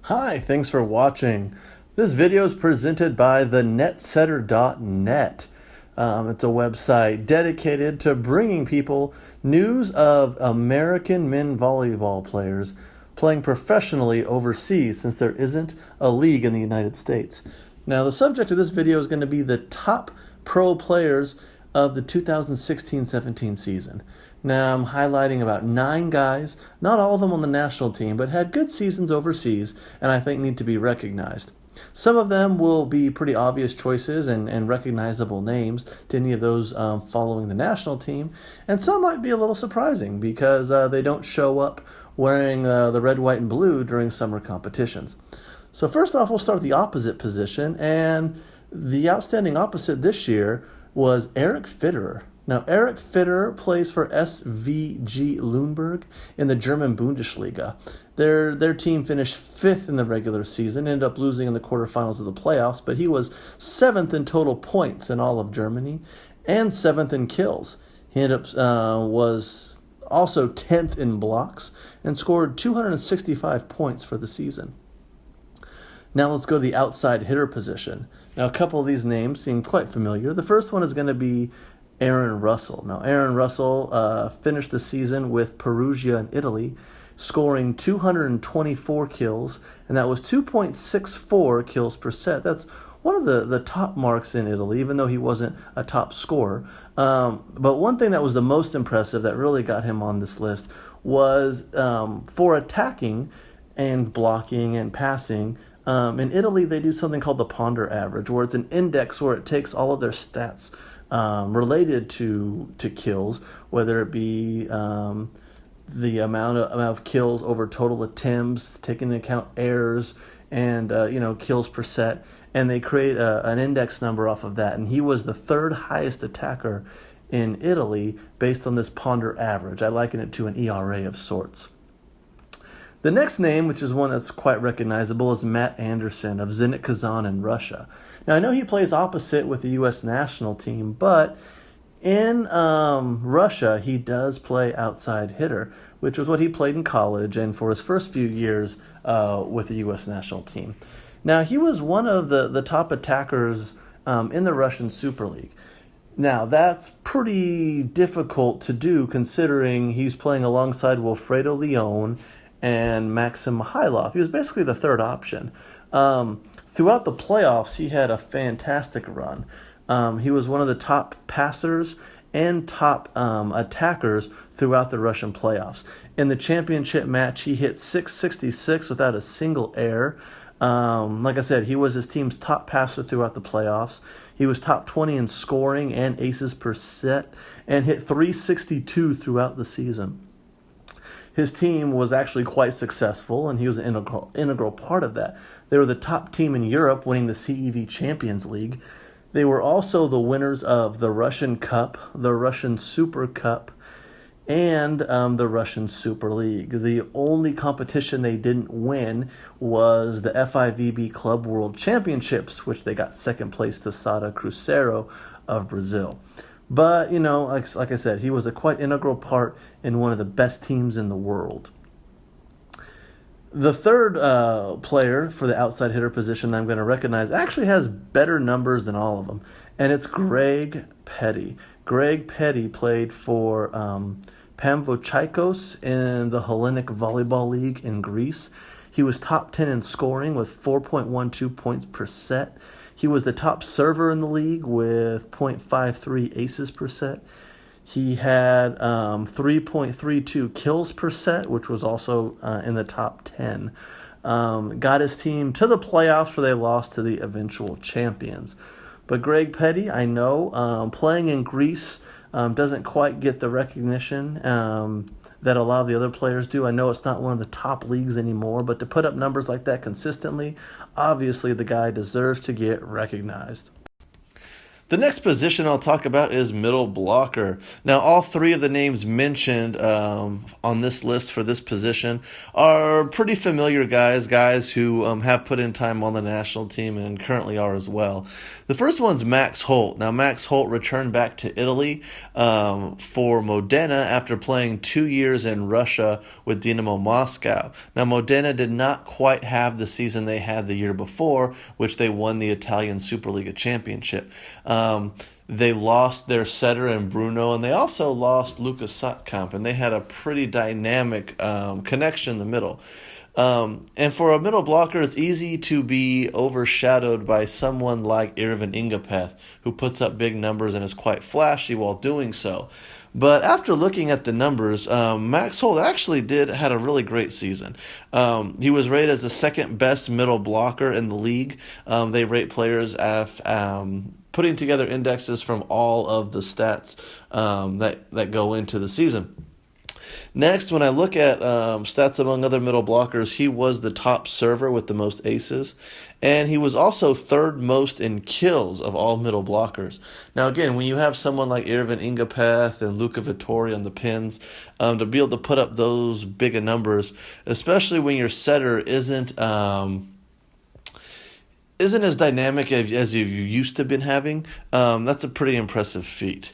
Hi, thanks for watching. This video is presented by thenetsetter.net. It's a website dedicated to bringing people news of American men volleyball players playing professionally overseas since there isn't a league in the United States. Now, the subject of this video is going to be the top pro players of the 2016-17 season. Now, I'm highlighting about 9 guys, not all of them on the national team, but had good seasons overseas and I think need to be recognized. Some of them will be pretty obvious choices and recognizable names to any of those following the national team, and some might be a little surprising because they don't show up wearing the red, white, and blue during summer competitions. So first off, we'll start with the opposite position, and the outstanding opposite this year was Eric Fitterer. Now, Eric Fitterer plays for SVG Lüneburg in the German Bundesliga. Their team finished 5th in the regular season, ended up losing in the quarterfinals of the playoffs, but he was 7th in total points in all of Germany and 7th in kills. He ended up was also 10th in blocks and scored 265 points for the season. Now let's go to the outside hitter position. Now, a couple of these names seem quite familiar. The first one is going to be Aaron Russell. Now, Aaron Russell finished the season with Perugia in Italy, scoring 224 kills, and that was 2.64 kills per set. That's one of the top marks in Italy, even though he wasn't a top scorer. But one thing that was the most impressive that really got him on this list was for attacking and blocking and passing. In Italy, they do something called the ponder average, where it's an index where it takes all of their stats related to kills, whether it be the amount of kills over total attempts, taking into account errors, and kills per set, and they create an index number off of that. And he was the 3rd highest attacker in Italy based on this ponder average. I liken it to an ERA of sorts. The next name, which is one that's quite recognizable, is Matt Anderson of Zenit Kazan in Russia. Now, I know he plays opposite with the U.S. national team, but in Russia, he does play outside hitter, which was what he played in college and for his first few years with the U.S. national team. Now, he was one of the top attackers in the Russian Super League. Now, that's pretty difficult to do considering he's playing alongside Wilfredo Leon and Maxim Mikhailov. He was basically the 3rd option. Throughout the playoffs, he had a fantastic run. He was one of the top passers and top attackers throughout the Russian playoffs. In the championship match, he hit .666 without a single error. Like I said, he was his team's top passer throughout the playoffs. He was top 20 in scoring and aces per set and hit .362 throughout the season. His team was actually quite successful, and he was an integral part of that. They were the top team in Europe, winning the CEV Champions League. They were also the winners of the Russian Cup, the Russian Super Cup, and the Russian Super League. The only competition they didn't win was the FIVB Club World Championships, which they got 2nd place to Sada Cruzeiro of Brazil. But, like I said, he was a quite integral part in one of the best teams in the world. The 3rd player for the outside hitter position that I'm going to recognize actually has better numbers than all of them, and it's Greg Petty. Greg Petty played for Pamvouchaikos in the Hellenic Volleyball League in Greece. He was top 10 in scoring with 4.12 points per set. He was the top server in the league with .53 aces per set. He had 3.32 kills per set, which was also in the top 10. Got his team to the playoffs where they lost to the eventual champions. But Greg Petty, I know, playing in Greece doesn't quite get the recognition that a lot of the other players do. I know it's not one of the top leagues anymore, but to put up numbers like that consistently, obviously the guy deserves to get recognized. The next position I'll talk about is middle blocker. Now, all three of the names mentioned on this list for this position are pretty familiar guys who have put in time on the national team and currently are as well. The first one's Max Holt. Now, Max Holt returned back to Italy for Modena after playing 2 years in Russia with Dynamo Moscow. Now, Modena did not quite have the season they had the year before, which they won the Italian Superliga Championship. They lost their setter and Bruno, and they also lost Lucas Satkamp, and they had a pretty dynamic connection in the middle. And for a middle blocker, it's easy to be overshadowed by someone like Irvin Ingapeth, who puts up big numbers and is quite flashy while doing so. But after looking at the numbers, Max Holt actually had a really great season. He was rated as the second best middle blocker in the league. They rate players at putting together indexes from all of the stats that go into the season. Next, when I look at stats among other middle blockers, he was the top server with the most aces, and he was also third most in kills of all middle blockers. Now, again, when you have someone like Irvin Ingapeth and Luca Vittori on the pins, to be able to put up those big numbers, especially when your setter isn't as dynamic as you used to have been having, that's a pretty impressive feat.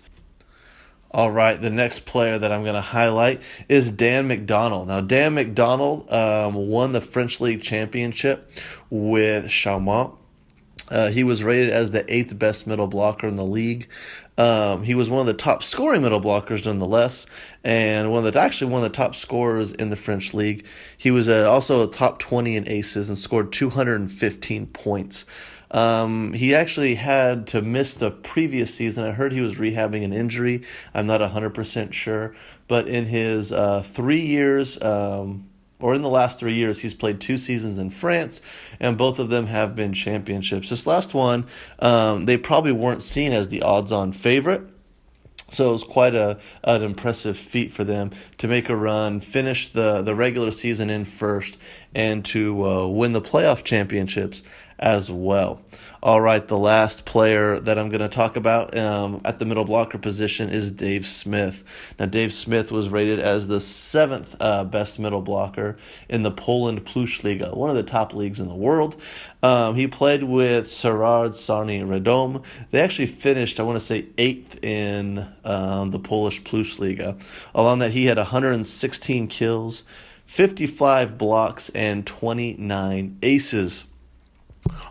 All right, the next player that I'm going to highlight is Dan McDonald. Now, Dan McDonald won the French League Championship with Chaumont. He was rated as the 8th best middle blocker in the league. He was one of the top scoring middle blockers nonetheless, and one of the top scorers in the French league. He was also a top 20 in aces and scored 215 points. He actually had to miss the previous season. I heard he was rehabbing an injury. I'm not 100% sure. But in his 3 years, or in the last 3 years, he's played 2 seasons in France, and both of them have been championships. This last one, they probably weren't seen as the odds-on favorite. So it was quite an impressive feat for them to make a run, finish the regular season in first, and to win the playoff championships as well. All right, the last player that I'm going to talk about at the middle blocker position is Dave Smith. Now, Dave Smith was rated as the 7th best middle blocker in the Poland Plus Liga, one of the top leagues in the world. He played with Sherard Sarny Radom. They actually finished, I want to say, 8th in the Polish Plus Liga. Along that, he had 116 kills, 55 blocks, and 29 aces.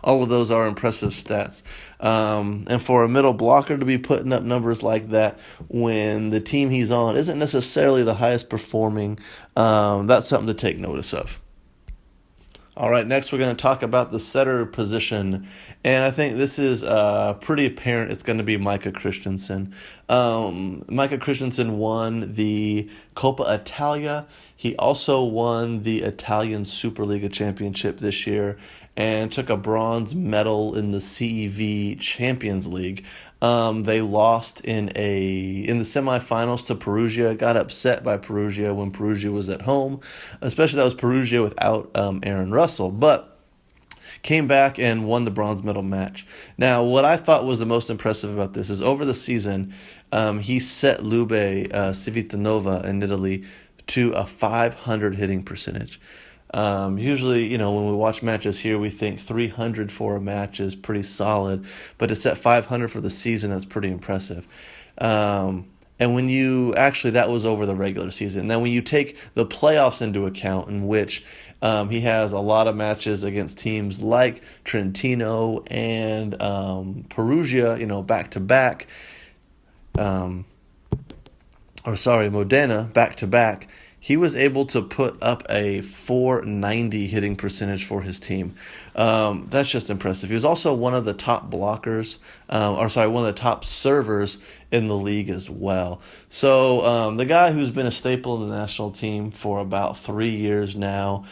All of those are impressive stats. And for a middle blocker to be putting up numbers like that when the team he's on isn't necessarily the highest performing, that's something to take notice of. All right, next we're going to talk about the setter position, and I think this is pretty apparent. It's going to be Micah Christensen. Micah Christensen won the Coppa Italia. He also won the Italian Superliga Championship this year and took a bronze medal in the CEV Champions League. They lost in the semifinals to Perugia. Got upset by Perugia when Perugia was at home, especially that was Perugia without Aaron Russell, but came back and won the bronze medal match. Now, what I thought was the most impressive about this is over the season, he set Lube Civitanova in Italy to a 500 hitting percentage. Usually, when we watch matches here, we think 300 for a match is pretty solid, but to set 500 for the season, that's pretty impressive. And that was over the regular season. Now, when you take the playoffs into account, in which he has a lot of matches against teams like Trentino and Perugia, back to back, Modena back to back, he was able to put up a 490 hitting percentage for his team. That's just impressive. He was also one of the top blockers, one of the top servers in the league as well. So the guy who's been a staple in the national team for about 3 years now,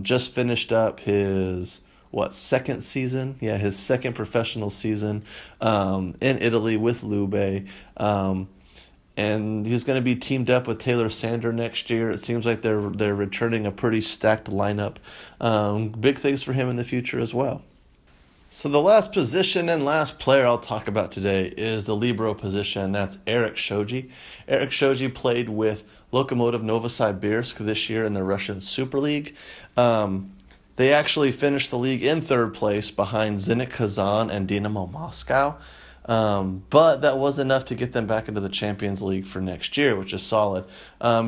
just finished up his second season? Yeah, his second professional season in Italy with Lube. And he's going to be teamed up with Taylor Sander next year. It seems like they're returning a pretty stacked lineup. Big things for him in the future as well. So the last position and last player I'll talk about today is the libero position. That's Eric Shoji. Eric Shoji played with Lokomotiv Novosibirsk this year in the Russian Super League. They actually finished the league in third place behind Zenit Kazan and Dynamo Moscow. But that was enough to get them back into the Champions League for next year, which is solid.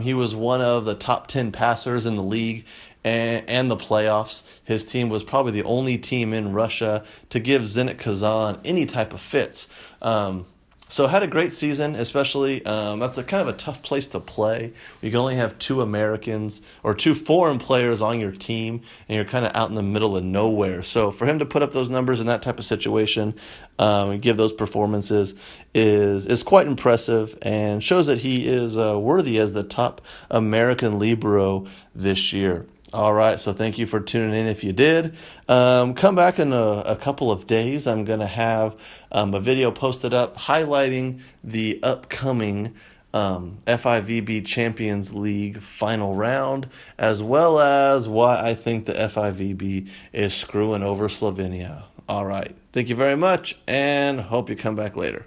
He was one of the top 10 passers in the league and the playoffs. His team was probably the only team in Russia to give Zenit Kazan any type of fits. So had a great season, especially that's a kind of a tough place to play. You can only have two Americans or two foreign players on your team, and you're kind of out in the middle of nowhere. So for him to put up those numbers in that type of situation and give those performances is quite impressive and shows that he is worthy as the top American libero this year. All right, so thank you for tuning in if you did. Come back in a couple of days. I'm going to have a video posted up highlighting the upcoming FIVB Champions League final round, as well as why I think the FIVB is screwing over Slovenia. All right, thank you very much, and hope you come back later.